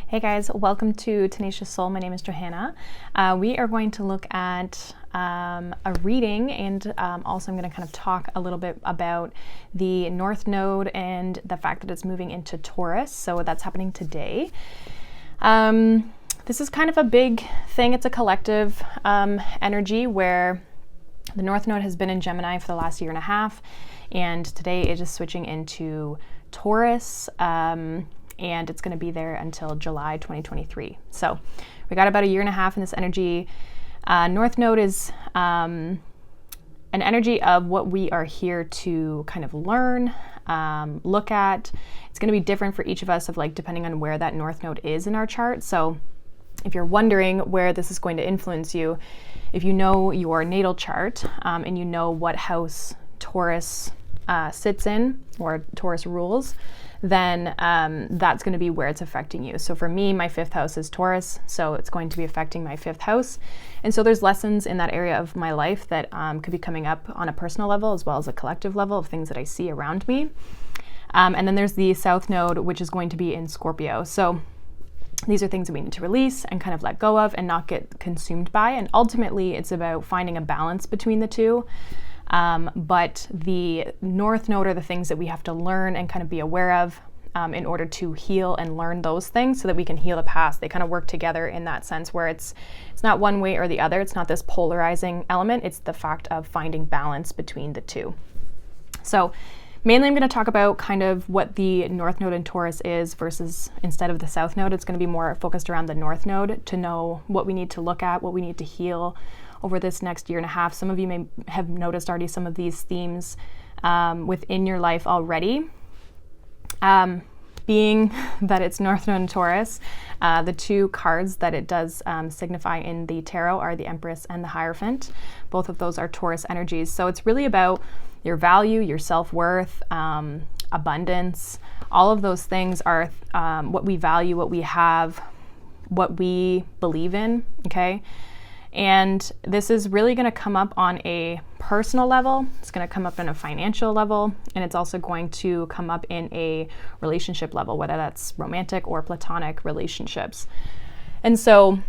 Hey guys, welcome to Tenacious Soul. My name is Johanna. We are going to look at a reading, and also I'm going to kind of talk a little bit about the North Node and the fact that it's moving into Taurus. So that's happening today. This is kind of a big thing. It's a collective energy where the North Node has been in Gemini for the last year and a half, and today it is switching into Taurus. And it's going to be there until July 2023. So we got about a year and a half in this energy. North Node is an energy of what we are here to kind of learn, look at. It's going to be different for each of us, of like depending on where that North Node is in our chart. So if you're wondering where this is going to influence you, if you know your natal chart and you know what house Taurus sits in or Taurus rules, then that's going to be where it's affecting you. So for me, my fifth house is Taurus, so it's going to be affecting my fifth house. And so there's lessons in that area of my life that could be coming up on a personal level as well as a collective level of things that I see around me. And then there's the South Node, which is going to be in Scorpio. So these are things that we need to release and kind of let go of and not get consumed by. And ultimately, it's about finding a balance between the two. But the North Node are the things that we have to learn and kind of be aware of in order to heal and learn those things so that we can heal the past. They kind of work together in that sense where it's not one way or the other. It's not this polarizing element. It's the fact of finding balance between the two. So mainly I'm going to talk about kind of what the North Node in Taurus is versus instead of the South Node. It's going to be more focused around the North Node to know what we need to look at, what we need to heal over this next year and a half. Some of you may have noticed already some of these themes within your life already. Being that it's North Node and Taurus, the two cards that it does signify in the tarot are the Empress and the Hierophant. Both of those are Taurus energies. So it's really about your value, your self-worth, abundance. All of those things are what we value, what we have, what we believe in, okay? And this is really going to come up on a personal level. It's going to come up in a financial level, and it's also going to come up in a relationship level, whether that's romantic or platonic relationships. And so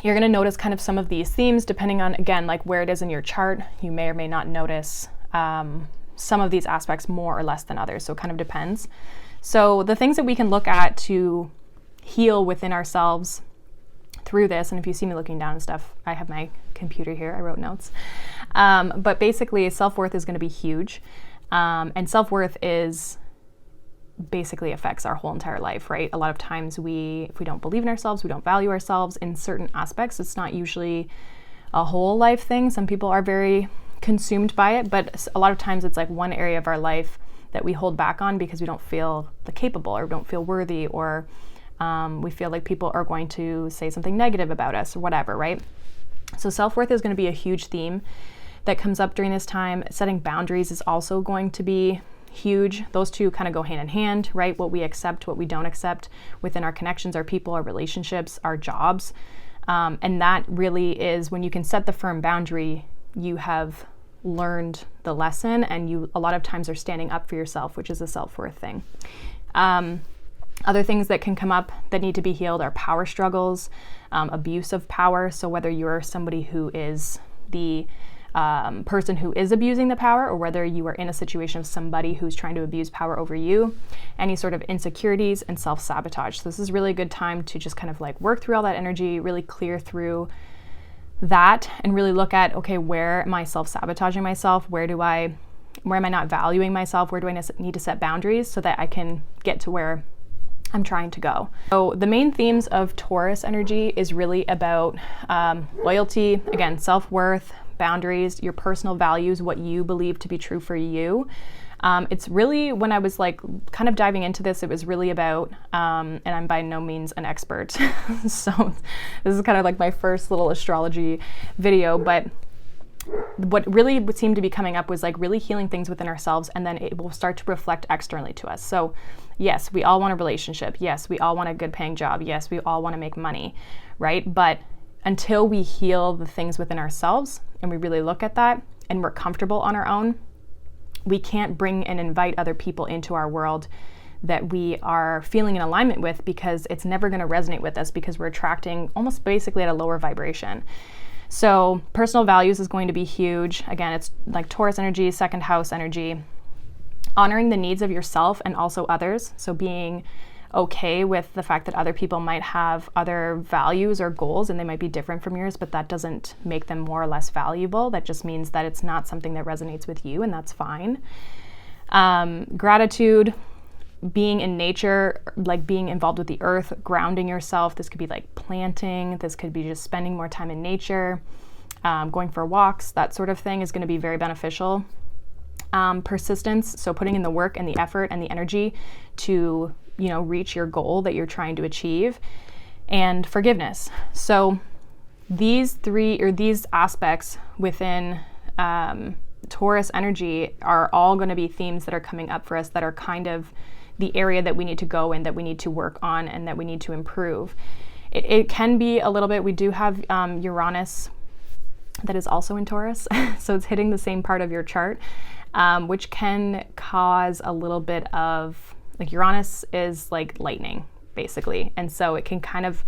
you're going to notice kind of some of these themes depending on, again, like where it is in your chart. You may or may not notice some of these aspects more or less than others. So it kind of depends. So the things that we can look at to heal within ourselves through this, and if you see me looking down and stuff, I have my computer here, I wrote notes. But basically self-worth is going to be huge. And self-worth is basically affects our whole entire life, right? A lot of times if we don't believe in ourselves, we don't value ourselves in certain aspects. It's not usually a whole life thing. Some people are very consumed by it, but a lot of times it's like one area of our life that we hold back on because we don't feel capable or don't feel worthy, or we feel like people are going to say something negative about us or whatever, right? So self-worth is going to be a huge theme that comes up during this time. Setting boundaries is also going to be huge. Those two kind of go hand in hand, right? What we accept, what we don't accept within our connections, our people, our relationships, our jobs. And that really is when you can set the firm boundary, you have learned the lesson, and you a lot of times are standing up for yourself, which is a self-worth thing. Other things that can come up that need to be healed are power struggles, abuse of power. So whether you're somebody who is the person who is abusing the power, or whether you are in a situation of somebody who's trying to abuse power over you, any sort of insecurities and self-sabotage. So this is really a good time to just kind of like work through all that energy, really clear through that, and really look at, okay, where am I self-sabotaging myself? Where am I not valuing myself? Where do I need to set boundaries so that I can get to where I'm trying to go? So the main themes of Taurus energy is really about loyalty, again, self-worth, boundaries, your personal values, what you believe to be true for you. It's really, when I was like kind of diving into this, it was really about, and I'm by no means an expert, so this is kind of like my first little astrology video, but what really seemed to be coming up was like really healing things within ourselves, and then it will start to reflect externally to us. So yes, we all want a relationship. Yes, we all want a good paying job. Yes, we all want to make money, right? But until we heal the things within ourselves and we really look at that and we're comfortable on our own, we can't bring and invite other people into our world that we are feeling in alignment with, because it's never going to resonate with us because we're attracting almost basically at a lower vibration. So personal values is going to be huge. Again, it's like Taurus energy, second house energy, honoring the needs of yourself and also others. So being okay with the fact that other people might have other values or goals and they might be different from yours, but that doesn't make them more or less valuable. That just means that it's not something that resonates with you, and that's fine. Gratitude, being in nature, like being involved with the earth, grounding yourself. This could be like planting. This could be just spending more time in nature, going for walks, that sort of thing is going to be very beneficial. Persistence, so putting in the work and the effort and the energy to, reach your goal that you're trying to achieve. And forgiveness. So these aspects within Taurus energy are all going to be themes that are coming up for us that are kind of the area that we need to go in, that we need to work on, and that we need to improve. It can be a little bit, we do have Uranus that is also in Taurus, so it's hitting the same part of your chart, which can cause a little bit of, like Uranus is like lightning, basically, and so it can kind of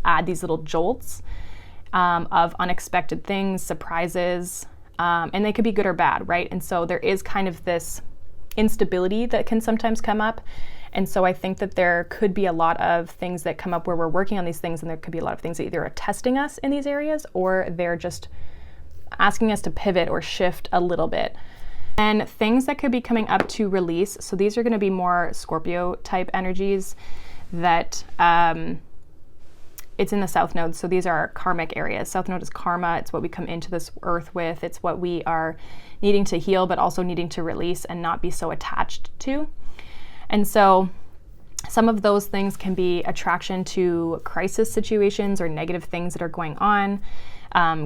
add these little jolts of unexpected things, surprises, and they could be good or bad, right? And so there is kind of this instability that can sometimes come up. And so I think that there could be a lot of things that come up where we're working on these things, and there could be a lot of things that either are testing us in these areas or they're just asking us to pivot or shift a little bit. And things that could be coming up to release. So these are going to be more Scorpio type energies that it's in the South Node. So these are our karmic areas. South Node is karma. It's what we come into this earth with. It's what we are needing to heal, but also needing to release and not be so attached to. And so some of those things can be attraction to crisis situations or negative things that are going on,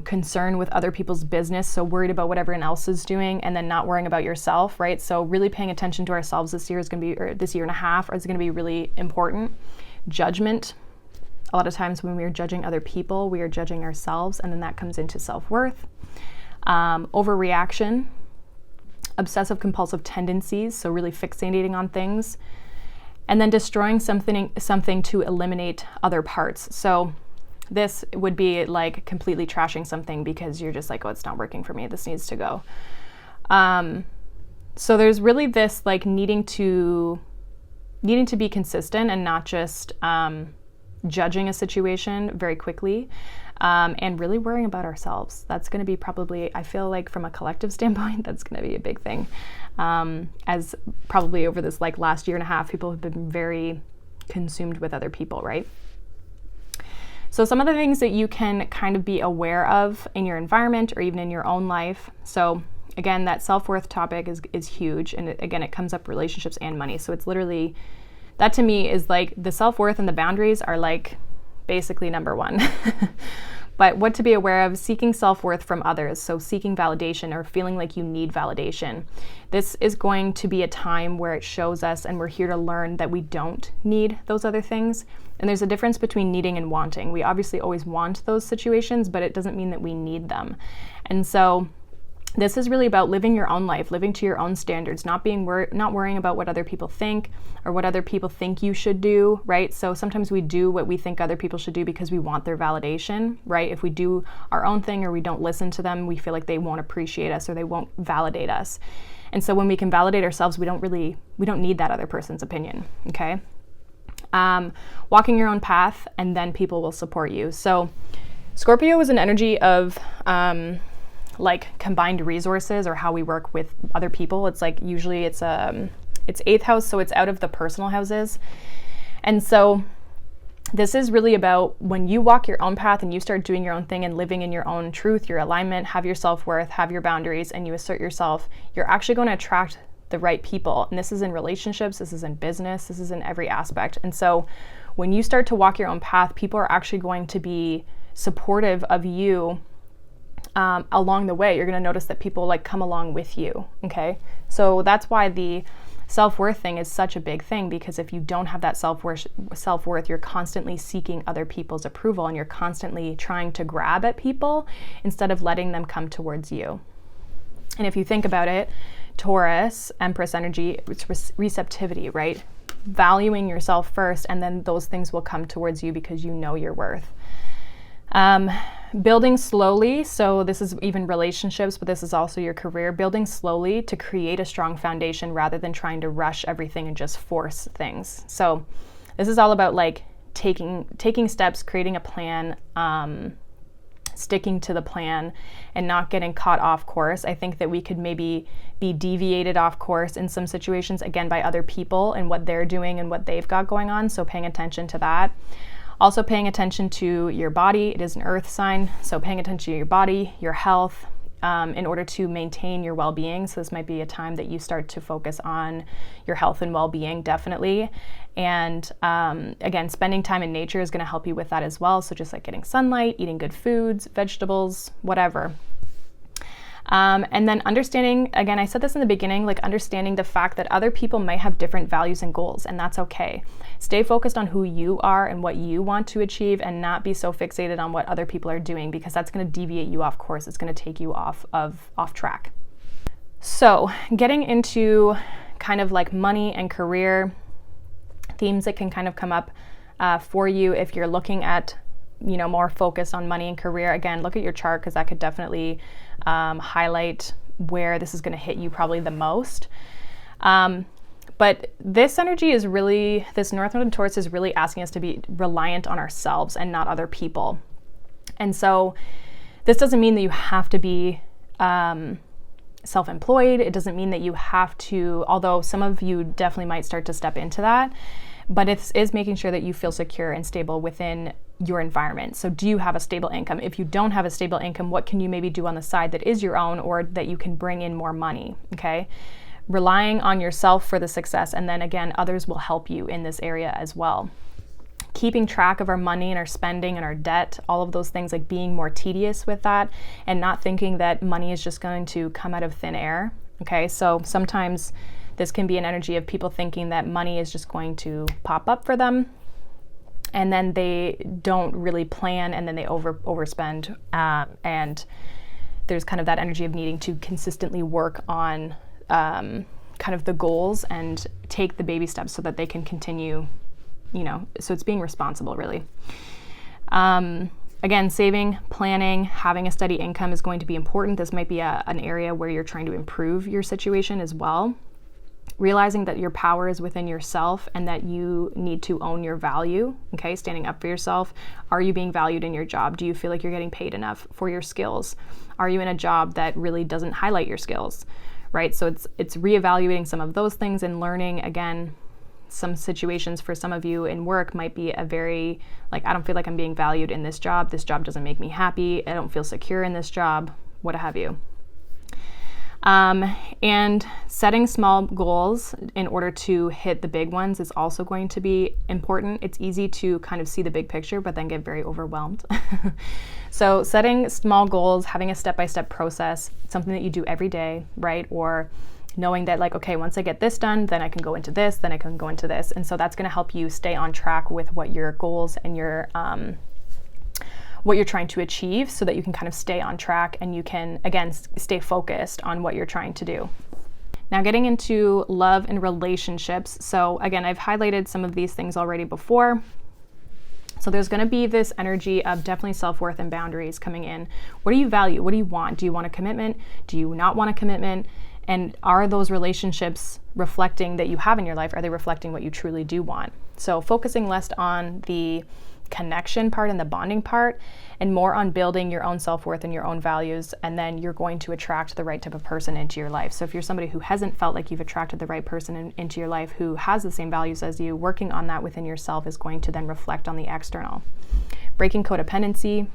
concern with other people's business. So worried about what everyone else is doing and then not worrying about yourself, right? So really paying attention to ourselves this year is going to be, or this year and a half is going to be really important. Judgment. A lot of times when we are judging other people, we are judging ourselves, and then that comes into self-worth. Overreaction, obsessive compulsive tendencies, so really fixating on things, and then destroying something to eliminate other parts. So this would be like completely trashing something because you're just like, oh, it's not working for me, this needs to go. So there's really this like needing to be consistent and not just judging a situation very quickly, and really worrying about ourselves. That's going to be probably, I feel like from a collective standpoint, that's going to be a big thing. As probably over this like last year and a half, people have been very consumed with other people, right? So some of the things that you can kind of be aware of in your environment or even in your own life. So again, that self-worth topic is huge. And again, it comes up relationships and money. So it's literally, that to me is like the self-worth and the boundaries are like basically number one. But what to be aware of, seeking self-worth from others. So seeking validation or feeling like you need validation. This is going to be a time where it shows us, and we're here to learn that we don't need those other things. And there's a difference between needing and wanting. We obviously always want those situations, but it doesn't mean that we need them. And so this is really about living your own life, living to your own standards, not worrying about what other people think or what other people think you should do, right? So sometimes we do what we think other people should do because we want their validation, right? If we do our own thing or we don't listen to them, we feel like they won't appreciate us or they won't validate us. And so when we can validate ourselves, we don't need that other person's opinion, okay? Walking your own path, and then people will support you. So Scorpio is an energy of like combined resources, or how we work with other people. It's like usually it's 8th house, so it's out of the personal houses. And so this is really about when you walk your own path and you start doing your own thing and living in your own truth, your alignment, have your self-worth, have your boundaries, and you assert yourself, you're actually going to attract the right people. And this is in relationships, this is in business, this is in every aspect. And so when you start to walk your own path, people are actually going to be supportive of you along the way. You're going to notice that people like come along with you, okay? So that's why the self-worth thing is such a big thing, because if you don't have that self-worth, you're constantly seeking other people's approval, and you're constantly trying to grab at people instead of letting them come towards you. And if you think about it, Taurus, Empress energy, it's receptivity, right? valuing yourself first, and then those things will come towards you because you know your worth. Building slowly, so this is even relationships, but this is also your career. Building slowly to create a strong foundation rather than trying to rush everything and just force things. So this is all about like taking steps, creating a plan, sticking to the plan, and not getting caught off course. I think that we could maybe be deviated off course in some situations, again, by other people and what they're doing and what they've got going on. So paying attention to that. Also paying attention to your body. It is an earth sign, so paying attention to your body, your health, in order to maintain your well-being. So this might be a time that you start to focus on your health and well-being, definitely. And again, spending time in nature is going to help you with that as well. So just like getting sunlight, eating good foods, vegetables, whatever. And then understanding, again, I said this in the beginning, like understanding the fact that other people might have different values and goals, and that's okay. Stay focused on who you are and what you want to achieve, and not be so fixated on what other people are doing, because that's going to deviate you off course. It's going to take you off track. So getting into kind of like money and career themes that can kind of come up for you if you're looking at, more focused on money and career. Again, look at your chart, because that could definitely highlight where this is going to hit you probably the most. But this energy is really, this North Node in Taurus is really asking us to be reliant on ourselves and not other people. And so this doesn't mean that you have to be self-employed. It doesn't mean that you have to, although some of you definitely might start to step into that, but it is making sure that you feel secure and stable within your environment. So do you have a stable income? If you don't have a stable income, what can you maybe do on the side that is your own, or that you can bring in more money, okay? Relying on yourself for the success, and then again, others will help you in this area as well. Keeping track of our money and our spending and our debt, all of those things, like being more tedious with that and not thinking that money is just going to come out of thin air, okay? So sometimes this can be an energy of people thinking that money is just going to pop up for them, and then they don't really plan, and then they overspend, and there's kind of that energy of needing to consistently work on kind of the goals and take the baby steps so that they can continue, so it's being responsible, really. Again, saving, planning, having a steady income is going to be important. This might be an area where you're trying to improve your situation as well. Realizing that your power is within yourself and that you need to own your value, okay? Standing up for yourself. Are you being valued in your job? Do you feel like you're getting paid enough for your skills? Are you in a job that really doesn't highlight your skills, right? So it's reevaluating some of those things and learning. Again, some situations for some of you in work might be a very, like, I don't feel like I'm being valued in this job. This job doesn't make me happy. I don't feel secure in this job, what have you. And setting small goals in order to hit the big ones is also going to be important. It's easy to kind of see the big picture, but then get very overwhelmed. So setting small goals, having a step-by-step process, something that you do every day, right? Or knowing that, like, okay, once I get this done, then I can go into this, then I can go into this. And so that's going to help you stay on track with what your goals and your, what you're trying to achieve, so that you can kind of stay on track and you can, again, stay focused on what you're trying to do. Now, getting into love and relationships. So again, I've highlighted some of these things already before. So there's going to be this energy of definitely self-worth and boundaries coming in. What do you value? What do you want? Do you want a commitment? Do you not want a commitment? And are those relationships reflecting that you have in your life? Are they reflecting what you truly do want? So focusing less on the connection part and the bonding part, and more on building your own self-worth and your own values, and then you're going to attract the right type of person into your life. So if you're somebody who hasn't felt like you've attracted the right person into your life who has the same values as you, working on that within yourself is going to then reflect on the external. Breaking codependency,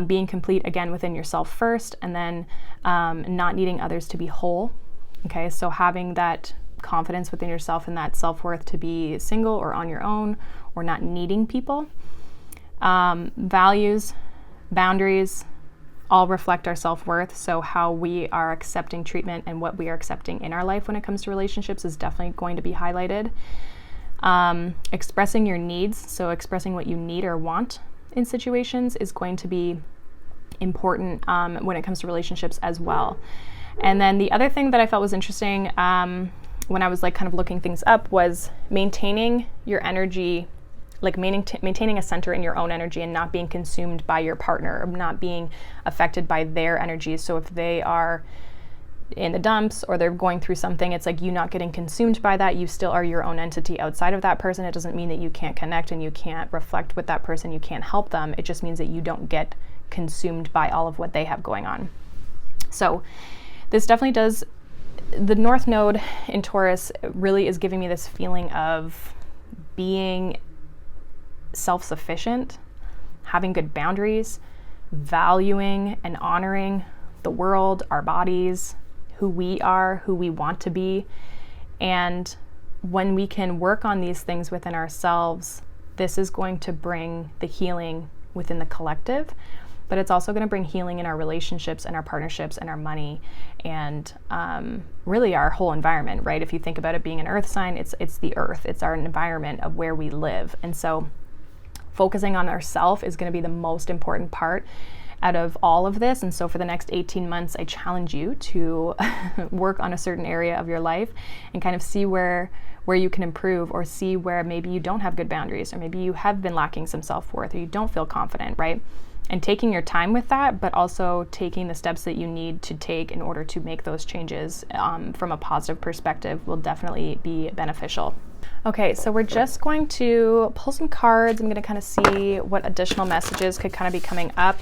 being complete, again, within yourself first, and then not needing others to be whole. Okay, so having that confidence within yourself and that self-worth to be single or on your own, or not needing people. Values, boundaries, all reflect our self-worth. So how we are accepting treatment and what we are accepting in our life when it comes to relationships is definitely going to be highlighted. Expressing your needs, so expressing what you need or want in situations, is going to be important when it comes to relationships as well. And then the other thing that I felt was interesting, when I was like kind of looking things up was maintaining your energy, like maintaining a center in your own energy and not being consumed by your partner, or not being affected by their energies. So if they are in the dumps or they're going through something, it's like you not getting consumed by that. You still are your own entity outside of that person. It doesn't mean that you can't connect and you can't reflect with that person, you can't help them. It just means that you don't get consumed by all of what they have going on. So this definitely does, the North Node in Taurus really is giving me this feeling of being self-sufficient, having good boundaries, valuing and honoring the world, our bodies, who we are, who we want to be. And when we can work on these things within ourselves, this is going to bring the healing within the collective, but it's also going to bring healing in our relationships and our partnerships and our money and really our whole environment, right? If you think about it being an earth sign, it's the earth, it's our environment of where we live. And so focusing on ourselves is going to be the most important part out of all of this. And so for the next 18 months, I challenge you to work on a certain area of your life and kind of see where you can improve, or see where maybe you don't have good boundaries, or maybe you have been lacking some self-worth, or you don't feel confident, right? And taking your time with that, but also taking the steps that you need to take in order to make those changes from a positive perspective will definitely be beneficial. Okay, so we're just going to pull some cards. I'm going to kind of see what additional messages could kind of be coming up.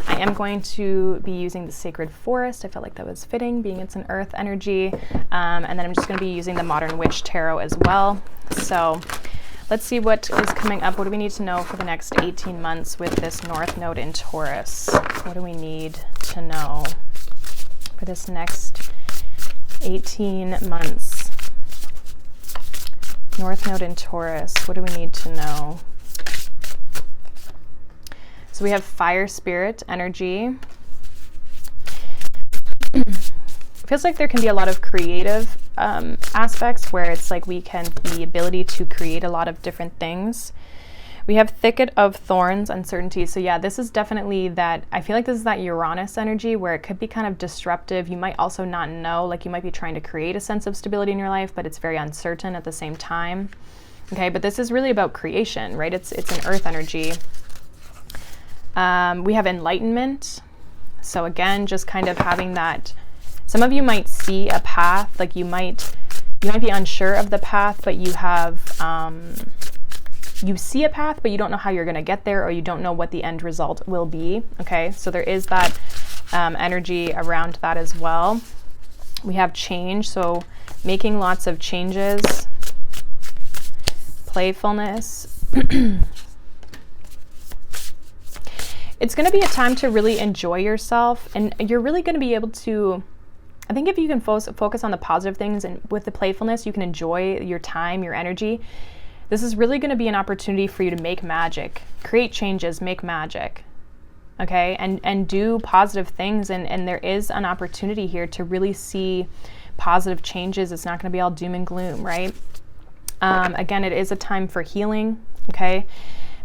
I am going to be using the Sacred Forest. I felt like that was fitting, being it's an earth energy. And then I'm just going to be using the Modern Witch Tarot as well. So let's see what is coming up. What do we need to know for the next 18 months with this North Node in Taurus? What do we need to know for this next 18 months? North Node in Taurus, what do we need to know? So we have fire spirit energy. Feels like there can be a lot of creative aspects where it's like we can, the ability to create a lot of different things. We have thicket of thorns, uncertainty. So yeah, this is definitely that, I feel like this is that Uranus energy where it could be kind of disruptive. You might also not know, like you might be trying to create a sense of stability in your life, but it's very uncertain at the same time. Okay, but this is really about creation, right? It's an earth energy. We have enlightenment. So again, just kind of having that, some of you might see a path, like you might be unsure of the path, but you have, you see a path, but you don't know how you're going to get there, or you don't know what the end result will be. Okay, so there is that energy around that as well. We have change, so making lots of changes, playfulness. It's going to be a time to really enjoy yourself, and you're really going to be able to, I think if you can focus on the positive things, and with the playfulness, you can enjoy your time, your energy. This is really going to be an opportunity for you to make magic, create changes, make magic, okay? And do positive things. And there is an opportunity here to really see positive changes. It's not going to be all doom and gloom, right? Again, it is a time for healing, okay?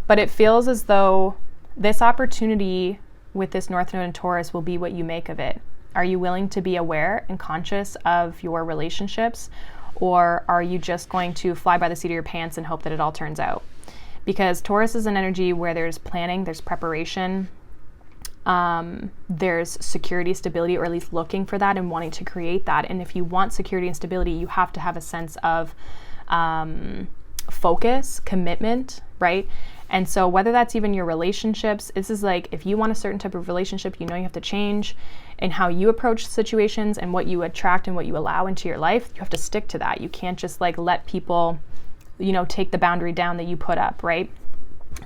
But it feels as though this opportunity with this North Node in Taurus will be what you make of it. Are you willing to be aware and conscious of your relationships? Or are you just going to fly by the seat of your pants and hope that it all turns out? Because Taurus is an energy where there's planning, there's preparation, there's security, stability, or at least looking for that and wanting to create that. And if you want security and stability, you have to have a sense of focus, commitment, right? And so whether that's even your relationships, this is like, if you want a certain type of relationship, you know you have to change in how you approach situations and what you attract and what you allow into your life. You have to stick to that. You can't just like let people, you know, take the boundary down that you put up, right?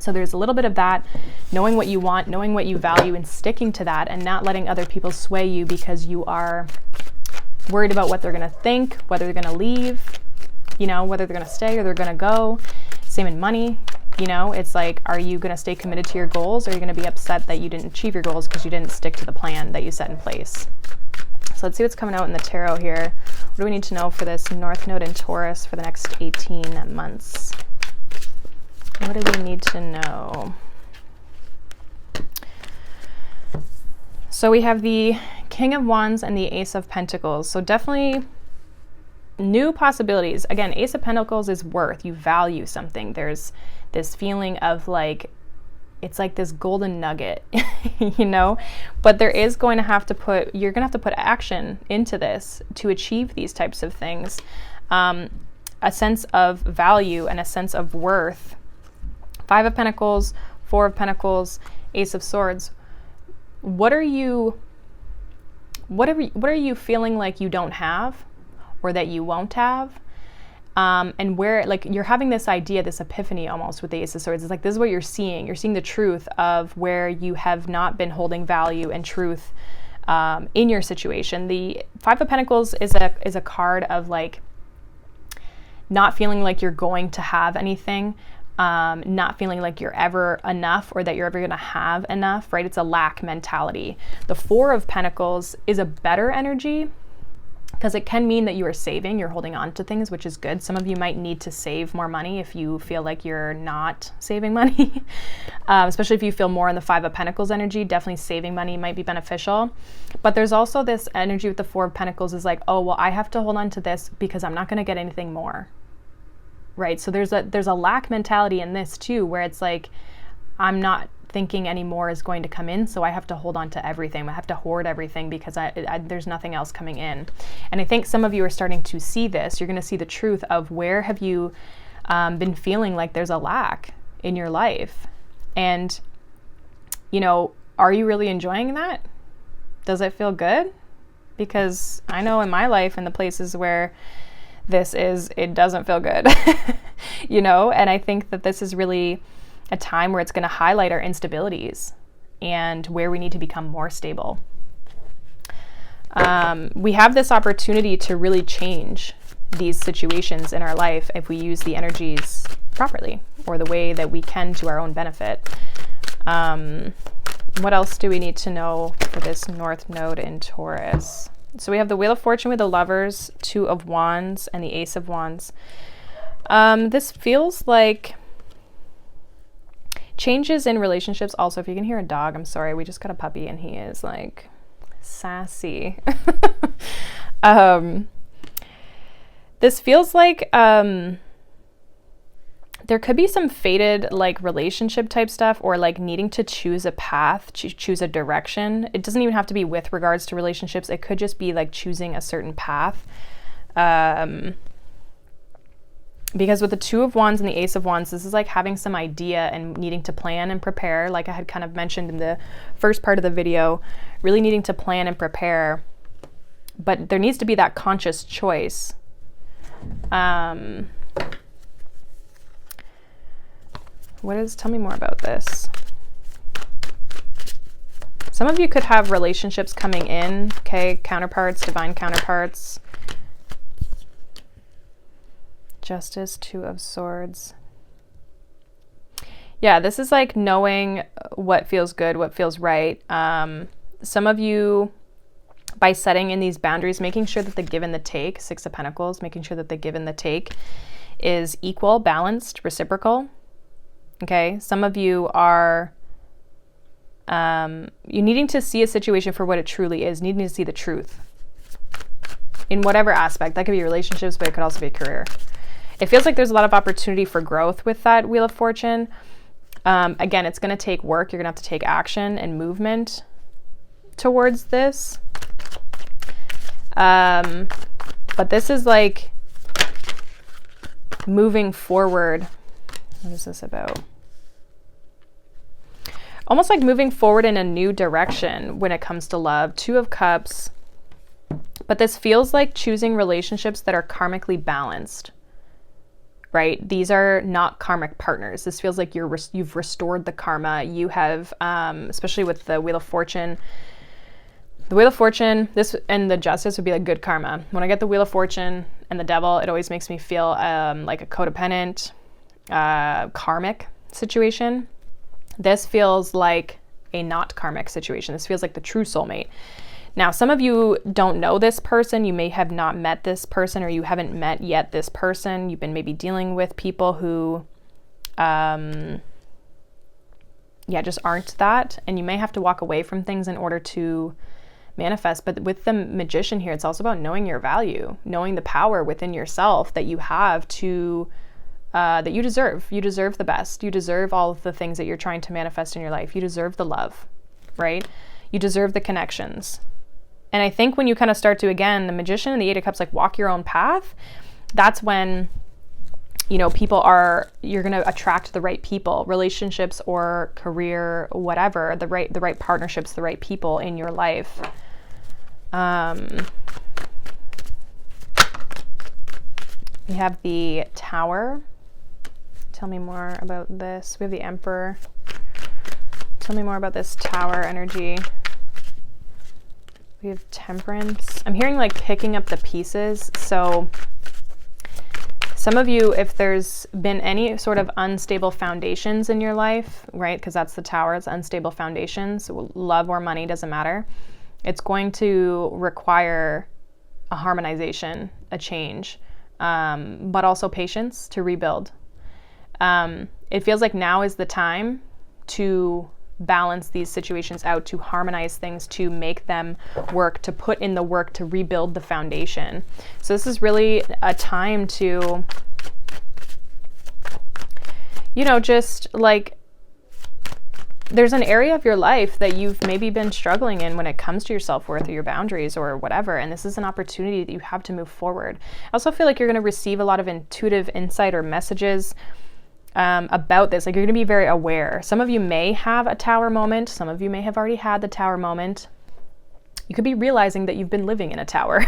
So there's a little bit of that, knowing what you want, knowing what you value, and sticking to that, and not letting other people sway you because you are worried about what they're going to think, whether they're going to leave, you know, whether they're going to stay or they're going to go. Same in money. You know, it's like, are you going to stay committed to your goals, or are you going to be upset that you didn't achieve your goals because you didn't stick to the plan that you set in place? So let's see what's coming out in the tarot here. What do we need to know for this North Node in Taurus for the next 18 months? What do we need to know? So we have the King of Wands and the Ace of Pentacles. So definitely new possibilities. Again, Ace of Pentacles is worth. You value something. There's this feeling of like, it's like this golden nugget, you know, but there is going to have to put, you're going to have to put action into this to achieve these types of things. A sense of value and a sense of worth. 5 of Pentacles, 4 of Pentacles, Ace of Swords. What are you feeling like you don't have, or that you won't have? And where, like, you're having this idea, this epiphany almost with the Ace of Swords. It's like, this is what you're seeing. You're seeing the truth of where you have not been holding value and truth in your situation. The 5 of Pentacles is a card of like not feeling like you're going to have anything, not feeling like you're ever enough, or that you're ever going to have enough, right? It's a lack mentality. The 4 of Pentacles is a better energy, because it can mean that you are saving, you're holding on to things, which is good. Some of you might need to save more money if you feel like you're not saving money, especially if you feel more in the 5 of Pentacles energy. Definitely saving money might be beneficial. But there's also this energy with the 4 of Pentacles is like, oh, well, I have to hold on to this because I'm not going to get anything more, right? So there's a lack mentality in this too, where it's like, I'm not thinking any more is going to come in, so I have to hold on to everything. I have to hoard everything because there's nothing else coming in. And I think some of you are starting to see this. You're going to see the truth of where have you been feeling like there's a lack in your life. And, you know, are you really enjoying that? Does it feel good? Because I know in my life, in the places where it doesn't feel good, you know, and I think that this is really a time where it's going to highlight our instabilities and where we need to become more stable. We have this opportunity to really change these situations in our life if we use the energies properly, or the way that we can to our own benefit. What else do we need to know for this North Node in Taurus? So we have the Wheel of Fortune with the Lovers, 2 of Wands, and the Ace of Wands. This feels like changes in relationships. Also, if you can hear a dog, I'm sorry, we just got a puppy and he is like sassy. This feels like there could be some fated like relationship type stuff, or like needing to choose a path, choose a direction. It doesn't even have to be with regards to relationships. It could just be like choosing a certain path. Because with the 2 of Wands and the Ace of Wands, this is like having some idea and needing to plan and prepare. Like I had kind of mentioned in the first part of the video, really needing to plan and prepare. But there needs to be that conscious choice. Tell me more about this. Some of you could have relationships coming in, okay? Counterparts, divine counterparts. Justice, 2 of Swords. Yeah, this is like knowing what feels good, what feels right. Some of you, by setting in these boundaries, making sure that the give and the take, 6 of Pentacles, making sure that the give and the take is equal, balanced, reciprocal. Okay, some of you are you needing to see a situation for what it truly is, needing to see the truth in whatever aspect. That could be relationships, but it could also be career. It feels like there's a lot of opportunity for growth with that Wheel of Fortune. Again, it's going to take work. You're going to have to take action and movement towards this. But this is like moving forward. What is this about? Almost like moving forward in a new direction when it comes to love. 2 of Cups. But this feels like choosing relationships that are karmically balanced. Right? These are not karmic partners. This feels like you've restored the karma. You have, especially with the Wheel of Fortune. The Wheel of Fortune, this and the Justice would be like good karma. When I get the Wheel of Fortune and the Devil, it always makes me feel like a codependent, karmic situation. This feels like a not karmic situation. This feels like the true soulmate. Now, some of you don't know this person. You may have not met this person, or you haven't met yet this person. You've been maybe dealing with people who, just aren't that. And you may have to walk away from things in order to manifest. But with the Magician here, it's also about knowing your value, knowing the power within yourself that you have to, that you deserve. You deserve the best. You deserve all of the things that you're trying to manifest in your life. You deserve the love, right? You deserve the connections. And I think when you kind of start to, again, the Magician and the Eight of Cups, like walk your own path, that's when, you know, you're going to attract the right people, relationships or career, whatever, the right partnerships, the right people in your life. We have the Tower. Tell me more about this. We have the Emperor. Tell me more about this Tower energy. We have Temperance. I'm hearing like picking up the pieces. So some of you, if there's been any sort of unstable foundations in your life, right? Because that's the Tower, it's unstable foundations, love or money, doesn't matter. It's going to require a harmonization, a change, but also patience to rebuild. It feels like now is the time to balance these situations out, to harmonize things, to make them work, to put in the work to rebuild the foundation. So this is really a time to, you know, just like, there's an area of your life that you've maybe been struggling in when it comes to your self-worth or your boundaries or whatever, and this is an opportunity that you have to move forward. I also feel like you're going to receive a lot of intuitive insight or messages about this. Like, you're going to be very aware. Some of you may have a Tower moment. Some of you may have already had the Tower moment. You could be realizing that you've been living in a tower.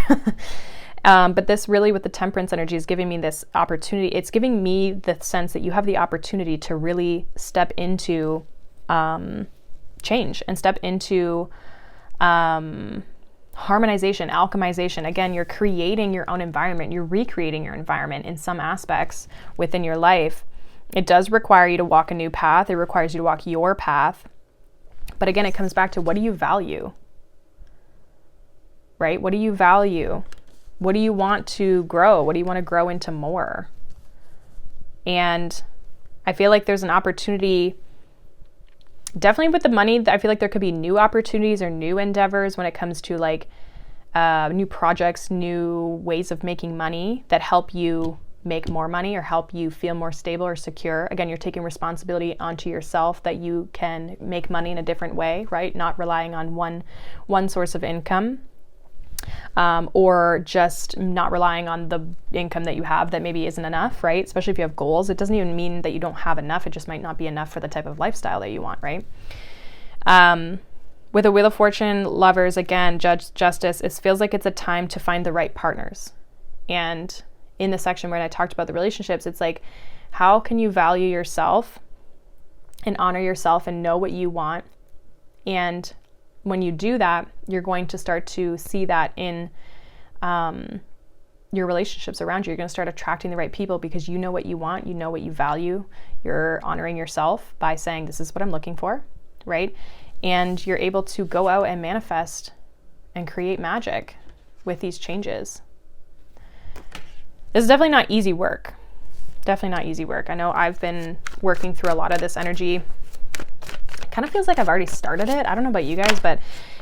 But this really, with the Temperance energy, is giving me this opportunity. It's giving me the sense that you have the opportunity to really step into change and step into harmonization, alchemization. Again, you're creating your own environment. You're recreating your environment in some aspects within your life. It does require you to walk a new path. It requires you to walk your path. But again, it comes back to, what do you value? Right? What do you value? What do you want to grow? What do you want to grow into more? And I feel like there's an opportunity, definitely with the money. I feel like there could be new opportunities or new endeavors when it comes to like new projects, new ways of making money that help you make more money or help you feel more stable or secure. Again, you're taking responsibility onto yourself that you can make money in a different way, right? Not relying on one source of income, or just not relying on the income that you have that maybe isn't enough, right? Especially if you have goals. It doesn't even mean that you don't have enough. It just might not be enough for the type of lifestyle that you want, right? With a Wheel of Fortune, Lovers, again, Judge, Justice, it feels like it's a time to find the right partners. And in the section where I talked about the relationships, it's like, how can you value yourself and honor yourself and know what you want? And when you do that, you're going to start to see that in your relationships around you. You're going to start attracting the right people because you know what you want, you know what you value. You're honoring yourself by saying, this is what I'm looking for, right? And you're able to go out and manifest and create magic with these changes. This is definitely not easy work. Definitely not easy work. I know I've been working through a lot of this energy. It kind of feels like I've already started it. I don't know about you guys, but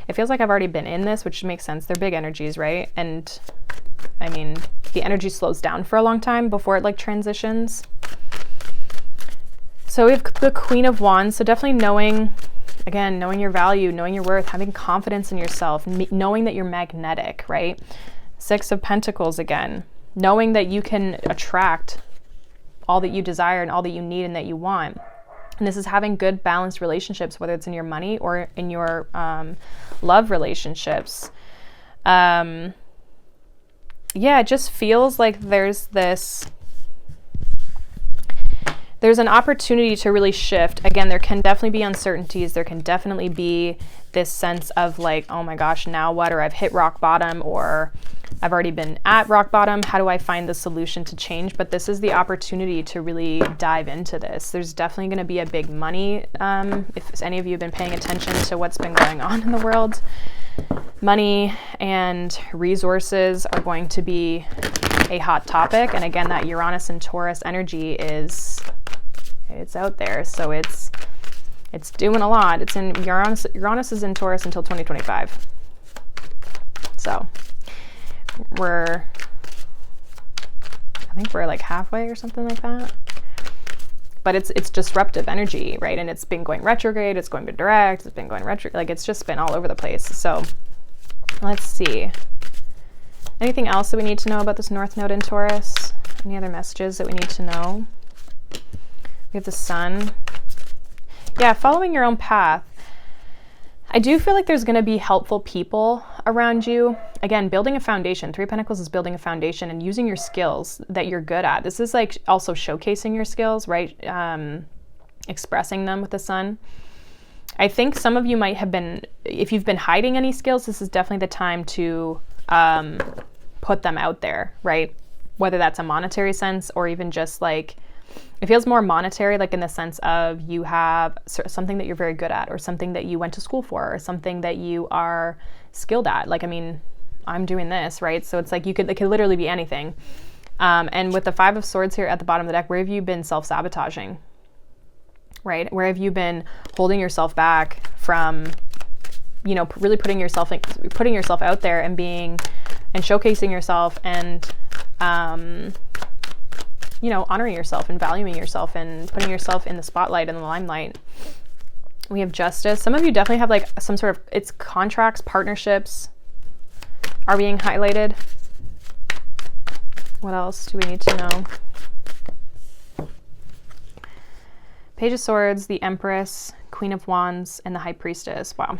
it feels like I've already been in this, which makes sense. They're big energies, right? And I mean, the energy slows down for a long time before it like transitions. So we have the Queen of Wands. So definitely knowing your value, knowing your worth, having confidence in yourself, knowing that you're magnetic, right? Six of Pentacles again. Knowing that you can attract all that you desire and all that you need and that you want. And this is having good balanced relationships, whether it's in your money or in your love relationships. Yeah, it just feels like there's an opportunity to really shift. Again, there can definitely be uncertainties. There can definitely be this sense of like, oh my gosh, now what? Or I've hit rock bottom, or I've already been at rock bottom. How do I find the solution to change? But this is the opportunity to really dive into this. There's definitely going to be a big money. If any of you have been paying attention to what's been going on in the world, money and resources are going to be a hot topic. And again, that Uranus and Taurus energy it's out there. So it's doing a lot. It's in Uranus is in Taurus until 2025. So I think we're like halfway or something like that. But it's disruptive energy, right? And it's been going retrograde, it's going to direct, it's been going retrograde, like it's just been all over the place. So let's see. Anything else that we need to know about this North Node in Taurus? Any other messages that we need to know? We have the Sun. Yeah, following your own path. I do feel like there's going to be helpful people around you. Again, building a foundation. Three of Pentacles is building a foundation and using your skills that you're good at. This is like also showcasing your skills, right? Expressing them with the Sun. I think some of you might have been, if you've been hiding any skills, this is definitely the time to put them out there, right? Whether that's a monetary sense or even just like, it feels more monetary, like in the sense of you have something that you're very good at, or something that you went to school for, or something that you are skilled at. Like, I mean, I'm doing this, right? So it's like it could literally be anything. And with the Five of Swords here at the bottom of the deck, where have you been self-sabotaging, right? Where have you been holding yourself back from, you know, really putting yourself out there and showcasing yourself and, you know, honoring yourself and valuing yourself and putting yourself in the spotlight and the limelight. We have Justice. Some of you definitely have like some sort of, it's contracts, partnerships are being highlighted. What else do we need to know? Page of Swords, the Empress, Queen of Wands, and the High Priestess. Wow.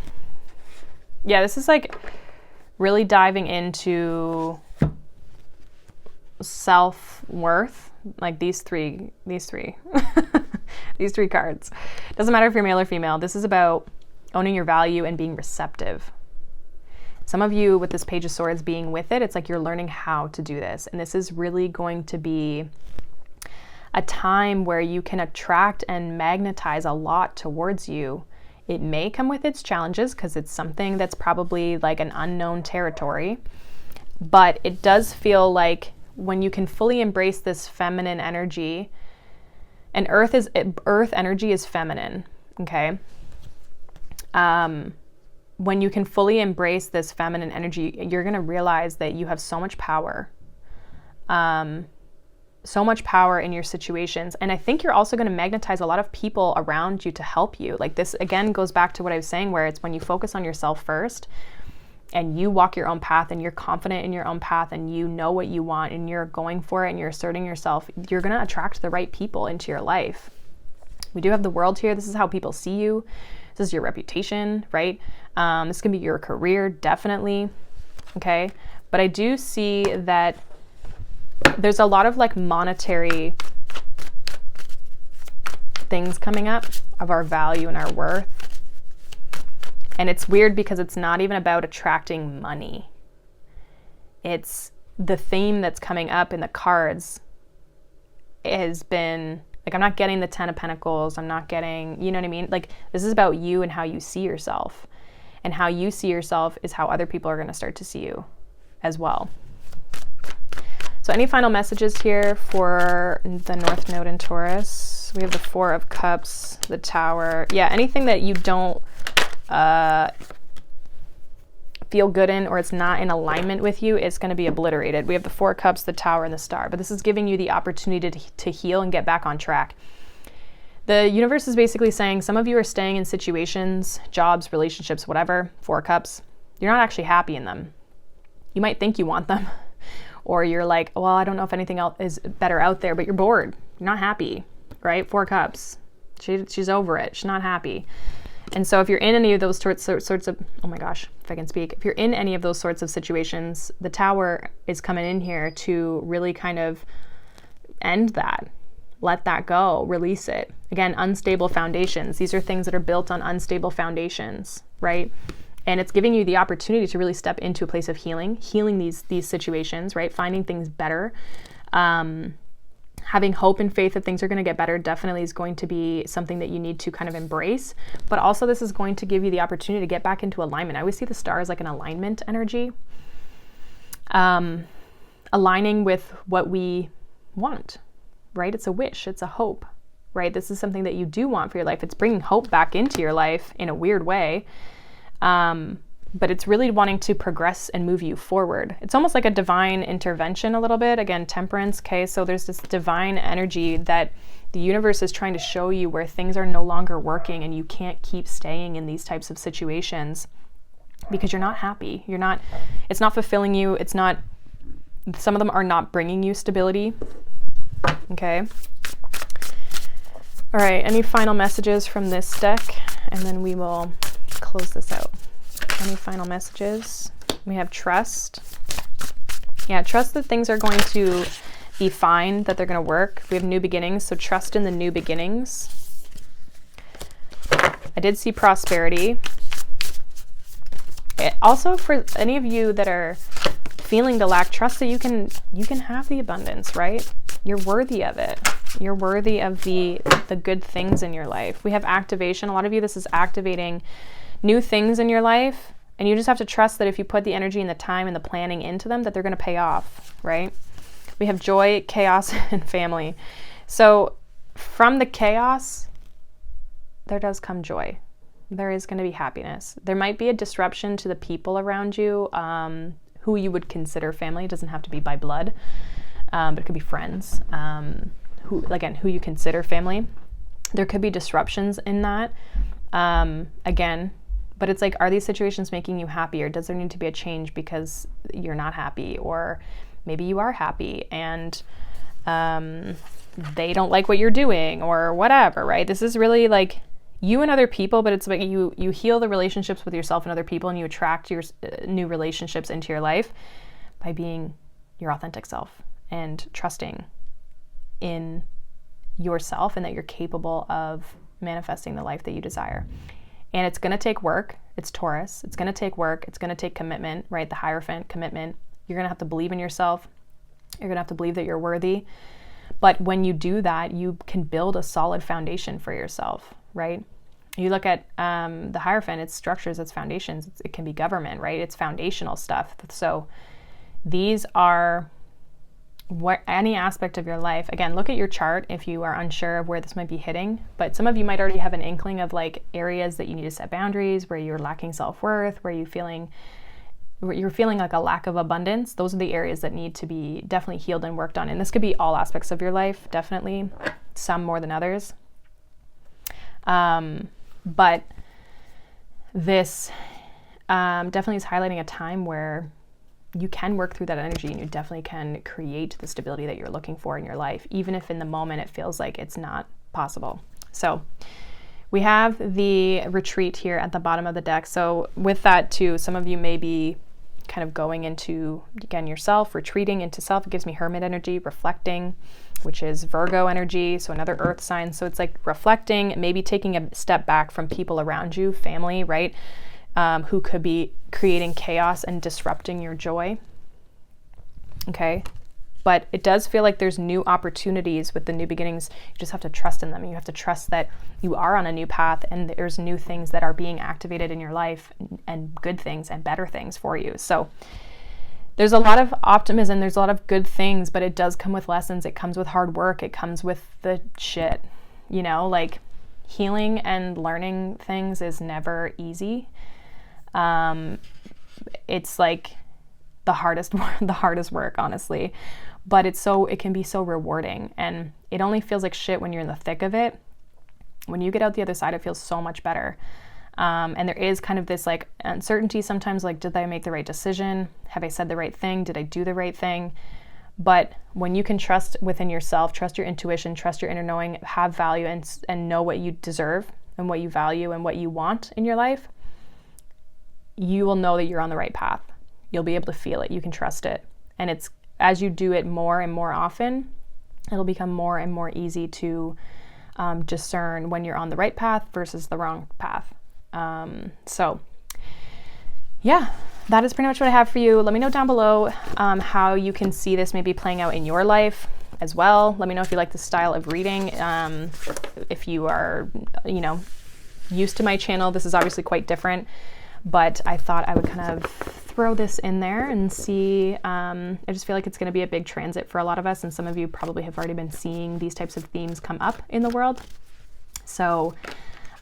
Yeah, this is like really diving into self-worth. Like these three these three cards. Doesn't matter if you're male or female. This is about owning your value and being receptive. Some of you with this Page of Swords being with it, it's like you're learning how to do this. And this is really going to be a time where you can attract and magnetize a lot towards you. It may come with its challenges because it's something that's probably like an unknown territory, but it does feel like when you can fully embrace this feminine energy, and earth energy is feminine, okay? When you can fully embrace this feminine energy, you're going to realize that you have so much power. So much power in your situations. And I think you're also going to magnetize a lot of people around you to help you. Like this, again, goes back to what I was saying, where it's when you focus on yourself first and you walk your own path and you're confident in your own path and you know what you want and you're going for it and you're asserting yourself, you're going to attract the right people into your life. We do have the World here. This is how people see you. This is your reputation, right? This can be your career, definitely. Okay. But I do see that there's a lot of like monetary things coming up of our value and our worth. And it's weird because it's not even about attracting money. It's the theme that's coming up in the cards has been like, I'm not getting the Ten of Pentacles. I'm not getting, you know what I mean? Like this is about you and how you see yourself, and how you see yourself is how other people are going to start to see you as well. So any final messages here for the North Node in Taurus? We have the Four of Cups, the Tower. Yeah, anything that you don't feel good in, or it's not in alignment with you, it's going to be obliterated. We have the Four of Cups, the Tower, and the Star. But this is giving you the opportunity to heal and get back on track. The universe is basically saying some of you are staying in situations, jobs, relationships, whatever, Four of Cups. You're not actually happy in them. You might think you want them. Or you're like, well, I don't know if anything else is better out there, but you're bored. You're not happy, right? Four Cups. She's over it. She's not happy. And so if you're in any of those sorts of, oh my gosh, if I can speak, if you're in any of those sorts of situations, the Tower is coming in here to really kind of end that. Let that go, release it. Again, unstable foundations. These are things that are built on unstable foundations, right? And it's giving you the opportunity to really step into a place of healing these situations, right? Finding things better. Having hope and faith that things are going to get better definitely is going to be something that you need to kind of embrace. But also this is going to give you the opportunity to get back into alignment. I always see the Star as like an alignment energy. Aligning with what we want, right? It's a wish, it's a hope, right? This is something that you do want for your life. It's bringing hope back into your life in a weird way. but it's really wanting to progress and move you forward. It's almost like a divine intervention a little bit. Again, temperance, okay? So there's this divine energy that the universe is trying to show you where things are no longer working and you can't keep staying in these types of situations because you're not happy. It's not fulfilling you. Some of them are not bringing you stability, okay? All right, any final messages from this deck? And then we will close this out. Any final messages? We have trust. Yeah, trust that things are going to be fine, that they're going to work. We have new beginnings, so trust in the new beginnings. I did see prosperity. Also, for any of you that are feeling the lack, trust that you can have the abundance, right? You're worthy of it. You're worthy of the good things in your life. We have activation. A lot of you, this is activating new things in your life, and you just have to trust that if you put the energy and the time and the planning into them, that they're going to pay off, right? We have joy, chaos, and family. So from the chaos, there does come joy. There is going to be happiness. There might be a disruption to the people around you, who you would consider family. It doesn't have to be by blood, but it could be friends, who you consider family. There could be disruptions in that, again, but it's like, are these situations making you happy, or does there need to be a change because you're not happy, or maybe you are happy and they don't like what you're doing or whatever, right? This is really like you and other people, but it's like you heal the relationships with yourself and other people, and you attract your new relationships into your life by being your authentic self and trusting in yourself and that you're capable of manifesting the life that you desire. And it's going to take work. It's Taurus. It's going to take work. It's going to take commitment, right? The Hierophant, commitment. You're going to have to believe in yourself. You're going to have to believe that you're worthy. But when you do that, you can build a solid foundation for yourself, right? You look at the Hierophant, it's structures, it's foundations. It can be government, right? It's foundational stuff. So these are any aspect of your life. Again, look at your chart if you are unsure of where this might be hitting. But some of you might already have an inkling of like areas that you need to set boundaries, where you're lacking self-worth, where you're feeling like a lack of abundance. Those are the areas that need to be definitely healed and worked on. And this could be all aspects of your life, definitely, some more than others. But this definitely is highlighting a time where you can work through that energy, and you definitely can create the stability that you're looking for in your life, even if in the moment it feels like it's not possible. So we have the retreat here at the bottom of the deck. So with that too, some of you may be kind of going into, again, yourself, retreating into self. It gives me Hermit energy, reflecting, which is Virgo energy, so another earth sign. So it's like reflecting, maybe taking a step back from people around you, family, right? Who could be creating chaos and disrupting your joy. Okay. But it does feel like there's new opportunities with the new beginnings. You just have to trust in them. You have to trust that you are on a new path, and there's new things that are being activated in your life, and good things and better things for you. So there's a lot of optimism. There's a lot of good things, but it does come with lessons. It comes with hard work. It comes with the shit, like healing and learning things is never easy. It's like the hardest work, honestly, but it can be so rewarding, and it only feels like shit when you're in the thick of it. When you get out the other side, it feels so much better. And there is kind of this like uncertainty sometimes, like, did I make the right decision? Have I said the right thing? Did I do the right thing? But when you can trust within yourself, trust your intuition, trust your inner knowing, have value, and know what you deserve and what you value and what you want in your life, you will know that you're on the right path. You'll be able to feel it. You can trust it. And it's as you do it more and more often, it'll become more and more easy to discern when you're on the right path versus the wrong path. So yeah, that is pretty much what I have for you. Let me know down below how you can see this maybe playing out in your life as well. Let me know if you like this style of reading. If you are, used to my channel, this is obviously quite different, but I thought I would kind of throw this in there and see. I just feel like it's going to be a big transit for a lot of us, and some of you probably have already been seeing these types of themes come up in the world. So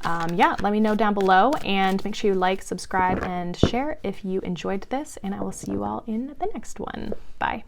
yeah, let me know down below, and make sure you like, subscribe, and share if you enjoyed this, and I will see you all in the next one. Bye.